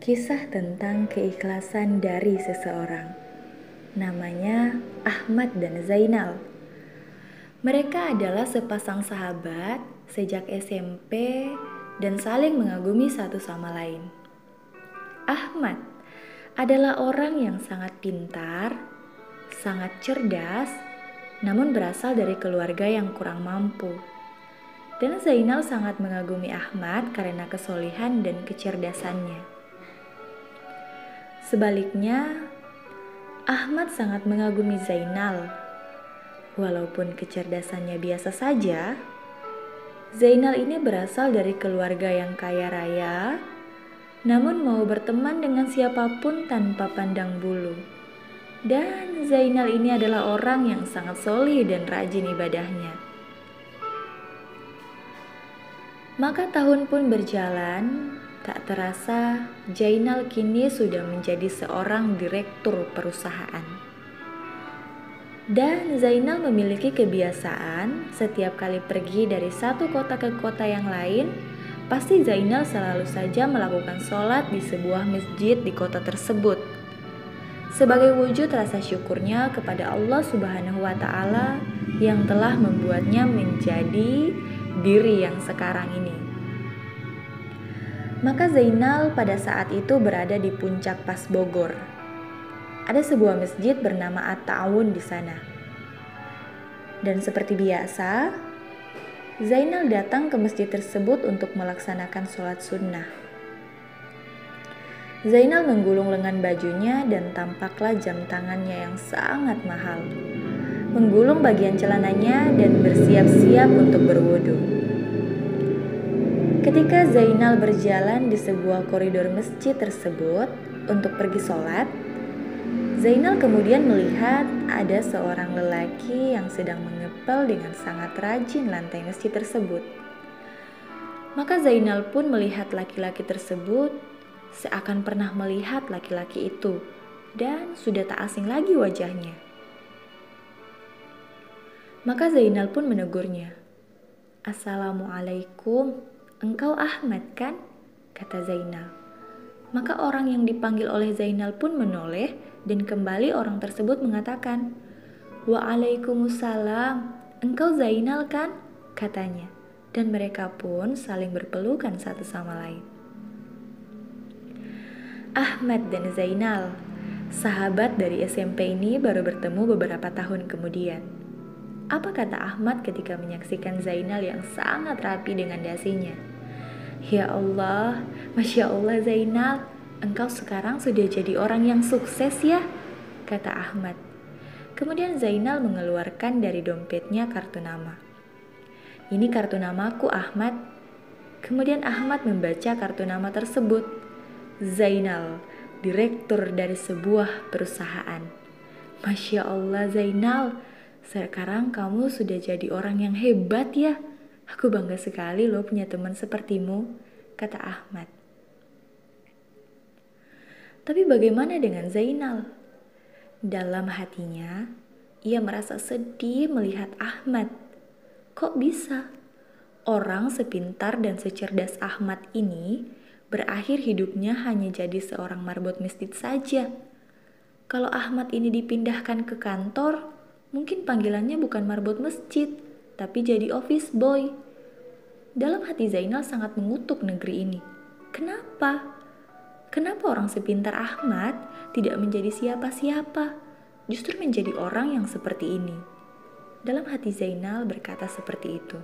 Kisah tentang keikhlasan dari seseorang. Namanya Ahmad dan Zainal. Mereka adalah sepasang sahabat sejak SMP dan saling mengagumi satu sama lain. Ahmad adalah orang yang sangat pintar, sangat cerdas, namun berasal dari keluarga yang kurang mampu. Dan Zainal sangat mengagumi Ahmad karena kesolehan dan kecerdasannya. Sebaliknya, Ahmad sangat mengagumi Zainal. Walaupun kecerdasannya biasa saja, Zainal ini berasal dari keluarga yang kaya raya, namun mau berteman dengan siapapun tanpa pandang bulu. Dan Zainal ini adalah orang yang sangat solih dan rajin ibadahnya. Maka tahun pun berjalan. Tak terasa, Zainal kini sudah menjadi seorang direktur perusahaan. Dan Zainal memiliki kebiasaan setiap kali pergi dari satu kota ke kota yang lain, pasti Zainal selalu saja melakukan sholat di sebuah masjid di kota tersebut. Sebagai wujud rasa syukurnya kepada Allah Subhanahu wa Ta'ala yang telah membuatnya menjadi diri yang sekarang ini. Maka Zainal pada saat itu berada di puncak Pas Bogor. Ada sebuah masjid bernama At-Ta'awun di sana. Dan seperti biasa, Zainal datang ke masjid tersebut untuk melaksanakan sholat sunnah. Zainal menggulung lengan bajunya dan tampaklah jam tangannya yang sangat mahal. Menggulung bagian celananya dan bersiap-siap untuk berwudu. Ketika Zainal berjalan di sebuah koridor masjid tersebut untuk pergi sholat, Zainal kemudian melihat ada seorang lelaki yang sedang mengepel dengan sangat rajin lantai masjid tersebut. Maka Zainal pun melihat laki-laki tersebut seakan pernah melihat laki-laki itu dan sudah tak asing lagi wajahnya. Maka Zainal pun menegurnya. "Assalamualaikum. Engkau Ahmad kan?" kata Zainal. Maka orang yang dipanggil oleh Zainal pun menoleh dan kembali orang tersebut mengatakan, "Waalaikumsalam. Engkau Zainal kan?" katanya. Dan mereka pun saling berpelukan satu sama lain. Ahmad dan Zainal, sahabat dari SMP ini baru bertemu beberapa tahun kemudian. Apa kata Ahmad ketika menyaksikan Zainal yang sangat rapi dengan dasinya? "Ya Allah, Masya Allah Zainal, engkau sekarang sudah jadi orang yang sukses ya," kata Ahmad. Kemudian Zainal mengeluarkan dari dompetnya kartu nama. "Ini kartu namaku Ahmad." Kemudian Ahmad membaca kartu nama tersebut. Zainal, direktur dari sebuah perusahaan. "Masya Allah Zainal, sekarang kamu sudah jadi orang yang hebat ya. Aku bangga sekali loh punya teman sepertimu," kata Ahmad. Tapi bagaimana dengan Zainal? Dalam hatinya, ia merasa sedih melihat Ahmad. Kok bisa? Orang sepintar dan secerdas Ahmad ini berakhir hidupnya hanya jadi seorang marbot masjid saja. Kalau Ahmad ini dipindahkan ke kantor, mungkin panggilannya bukan marbot masjid, tapi jadi office boy. Dalam hati Zainal sangat mengutuk negeri ini. Kenapa? Kenapa orang sepintar Ahmad tidak menjadi siapa-siapa, justru menjadi orang yang seperti ini? Dalam hati Zainal berkata seperti itu.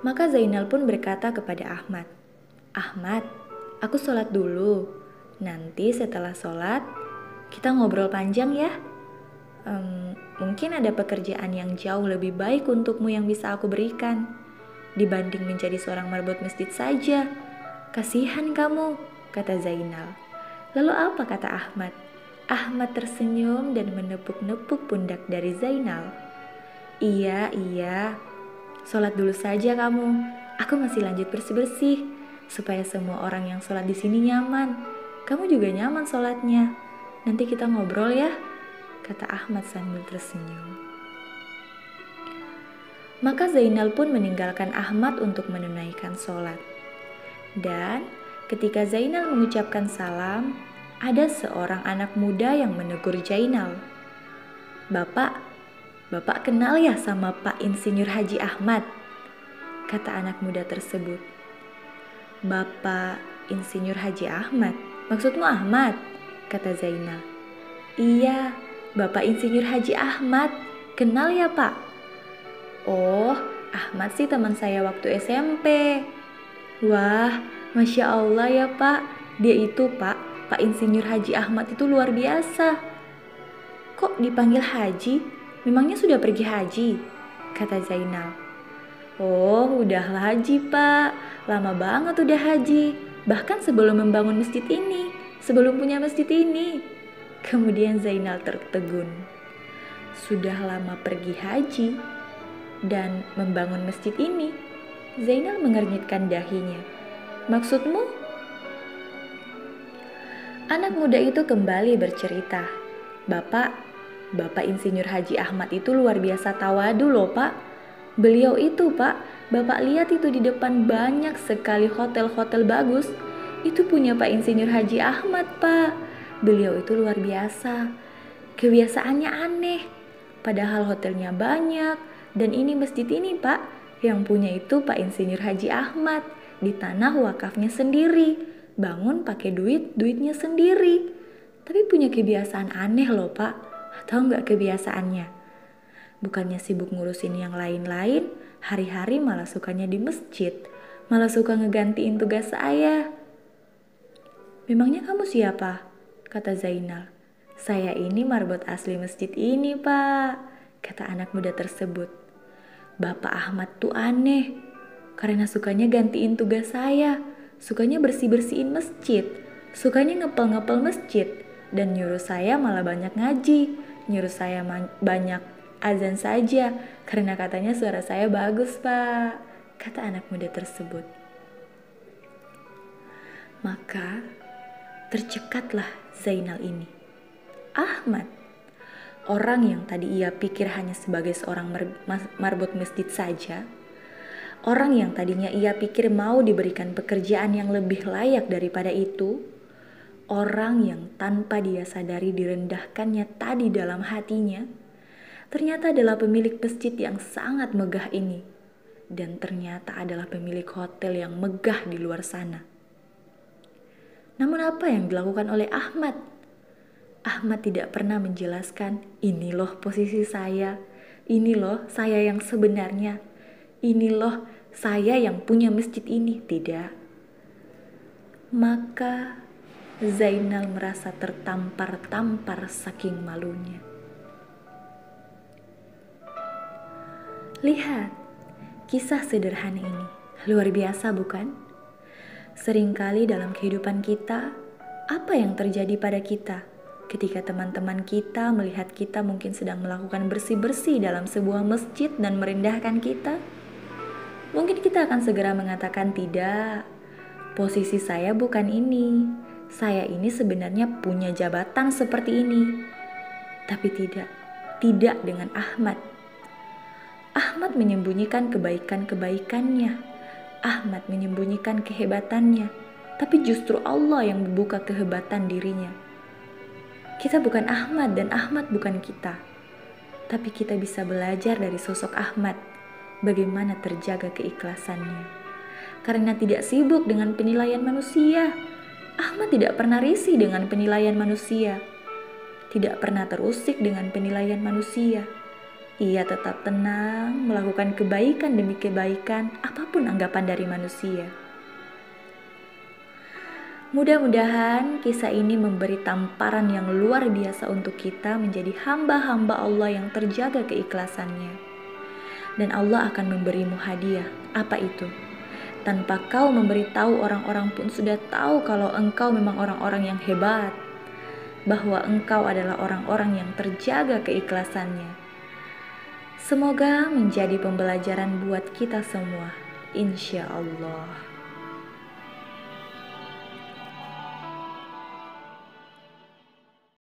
Maka Zainal pun berkata kepada Ahmad, "Ahmad, aku sholat dulu. Nanti setelah sholat, kita ngobrol panjang ya. Mungkin ada pekerjaan yang jauh lebih baik untukmu yang bisa aku berikan dibanding menjadi seorang marbot masjid saja. Kasihan kamu," kata Zainal. Lalu apa kata Ahmad? Ahmad tersenyum dan menepuk-nepuk pundak dari Zainal. Iya, sholat dulu saja kamu. Aku masih lanjut bersih-bersih, supaya semua orang yang sholat di sini nyaman. Kamu juga nyaman sholatnya. Nanti kita ngobrol ya," kata Ahmad sambil tersenyum. Maka Zainal pun meninggalkan Ahmad untuk menunaikan sholat. Dan Ketika Zainal mengucapkan salam, ada seorang anak muda yang menegur Zainal. Bapak kenal ya sama Pak Insinyur Haji Ahmad?" kata anak muda tersebut. "Bapak Insinyur Haji Ahmad? Maksudmu Ahmad?" kata Zainal. "Iya, Bapak Insinyur Haji Ahmad. Kenal ya, Pak?" "Oh, Ahmad sih teman saya waktu SMP." "Wah, Masya Allah ya, Pak. Dia itu, Pak Insinyur Haji Ahmad itu luar biasa." "Kok dipanggil Haji? Memangnya sudah pergi haji?" kata Zainal. "Oh, udahlah haji, Pak. Lama banget udah haji. Bahkan sebelum membangun masjid ini, sebelum punya masjid ini." Kemudian Zainal tertegun. Sudah lama pergi haji dan membangun masjid ini. Zainal mengernyitkan dahinya. "Maksudmu?" Anak muda itu kembali bercerita. Bapak Insinyur Haji Ahmad itu luar biasa tawadu loh, Pak. Beliau itu, Pak, Bapak lihat itu di depan banyak sekali hotel-hotel bagus. Itu punya Pak Insinyur Haji Ahmad, Pak. Beliau itu luar biasa. Kebiasaannya aneh. Padahal hotelnya banyak. Dan ini masjid ini, Pak, yang punya itu Pak Insinyur Haji Ahmad. Di tanah wakafnya sendiri. Bangun pakai duitnya sendiri. Tapi punya kebiasaan aneh loh, Pak. Tahu nggak kebiasaannya? Bukannya sibuk ngurusin yang lain-lain, hari-hari malah sukanya di masjid. Malah suka ngegantiin tugas saya." "Memangnya kamu siapa?" kata Zainal. "Saya ini marbot asli masjid ini, Pak," kata anak muda tersebut. "Bapak Ahmad tuh aneh, karena sukanya gantiin tugas saya, sukanya bersih-bersihin masjid, sukanya ngepel-ngepel masjid, dan nyuruh saya malah banyak ngaji, nyuruh saya banyak azan saja, karena katanya suara saya bagus, Pak," kata anak muda tersebut. Maka tercekatlah Zainal ini. Ahmad, orang yang tadi ia pikir hanya sebagai seorang marbot masjid saja, orang yang tadinya ia pikir mau diberikan pekerjaan yang lebih layak daripada itu, orang yang tanpa dia sadari direndahkannya tadi dalam hatinya, ternyata adalah pemilik masjid yang sangat megah ini, dan ternyata adalah pemilik hotel yang megah di luar sana. Namun apa yang dilakukan oleh Ahmad? Ahmad tidak pernah menjelaskan, "Ini loh posisi saya, ini loh saya yang sebenarnya, ini loh saya yang punya masjid ini." Tidak. Maka Zainal merasa tertampar-tampar saking malunya. Lihat, kisah sederhana ini luar biasa, bukan? Seringkali dalam kehidupan kita, apa yang terjadi pada kita ketika teman-teman kita melihat kita mungkin sedang melakukan bersih-bersih dalam sebuah masjid dan merendahkan kita? Mungkin kita akan segera mengatakan, "Tidak, posisi saya bukan ini. Saya ini sebenarnya punya jabatan seperti ini." Tapi tidak dengan Ahmad. Ahmad menyembunyikan kebaikan-kebaikannya. Ahmad menyembunyikan kehebatannya. Tapi justru Allah yang membuka kehebatan dirinya. Kita bukan Ahmad dan Ahmad bukan kita. Tapi kita bisa belajar dari sosok Ahmad, bagaimana terjaga keikhlasannya. Karena tidak sibuk dengan penilaian manusia, Ahmad tidak pernah risih dengan penilaian manusia, tidak pernah terusik dengan penilaian manusia. Ia tetap tenang melakukan kebaikan demi kebaikan, apapun anggapan dari manusia. Mudah-mudahan kisah ini memberi tamparan yang luar biasa untuk kita menjadi hamba-hamba Allah yang terjaga keikhlasannya. Dan Allah akan memberimu hadiah. Apa itu? Tanpa kau memberitahu, orang-orang pun sudah tahu kalau engkau memang orang-orang yang hebat, bahwa engkau adalah orang-orang yang terjaga keikhlasannya. Semoga menjadi pembelajaran buat kita semua, insya Allah.